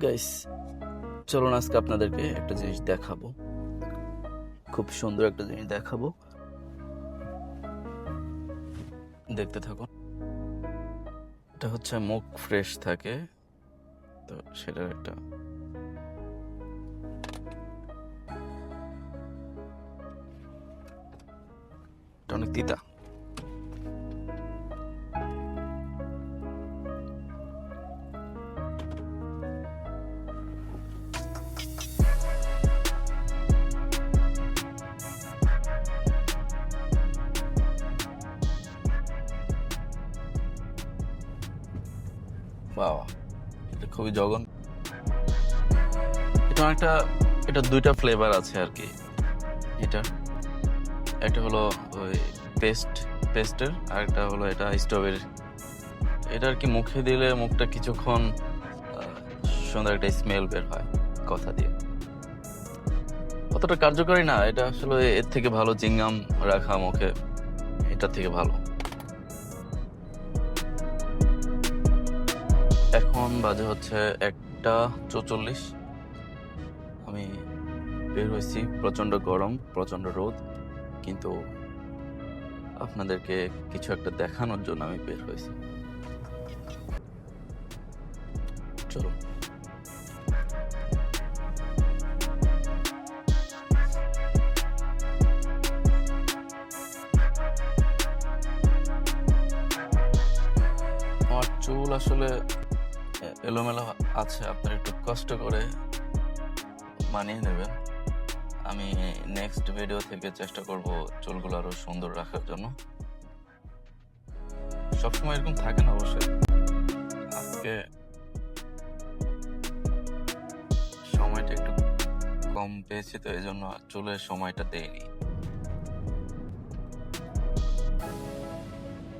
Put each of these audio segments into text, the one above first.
Guys, চলুন আজকে আপনাদেরকে একটা জিনিস দেখাবো। খুব সুন্দর একটা জিনিস দেখাবো, দেখতে থাকুন। এটা হচ্ছে মুখ ফ্রেশ থাকে, তো সেটার একটা এটা অনেক তিতা। বাহ, এটা খুবই জঘন্য। এটা অনেকটা, এটা দুইটা ফ্লেভার আছে আর কি। এটা একটা হলো ওই পেস্টের, আর একটা হলো এটা স্ট্রবেরি। এটা আর কি মুখে দিলে মুখটা কিছুক্ষণ সুন্দর একটা স্মেল বের হয় কথা দিয়ে। অতটা কার্যকরী না এটা, আসলে এর থেকে ভালো চিংগাম রাখা মুখে, এটা থেকে ভালো। এখন বাজে হচ্ছে 1টা 44। আমি বের হয়েছি, প্রচন্ড গরম, প্রচন্ড রোদ, কিন্তু আপনাদেরকে কিছু একটা দেখানোর জন্য আমি বের হয়েছি। চলো। আমার চুল আসলে এলোমেলো আছে, আপনারা একটু কষ্ট করে মানিয়ে নেবেন। আমি নেক্সট ভিডিও থেকে চেষ্টা করব চুলগুলো আরো সুন্দর রাখার জন্য। সবসময় এরকম থাকে না অবশ্যই, আজকে সময়টা একটু কম পেয়েছি, তো এই জন্য চুলের সময়টা দেইনি।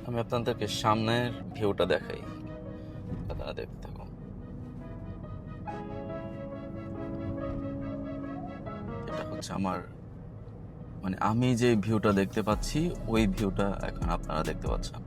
আমি আপনাদেরকে সামনের ভিউটা দেখাই, আপনারা দেখতে থাকুন। এটা হচ্ছে আমার, মানে আমি যে ভিউটা দেখতে পাচ্ছি ওই ভিউটা এখন আপনারা দেখতে পাচ্ছেন।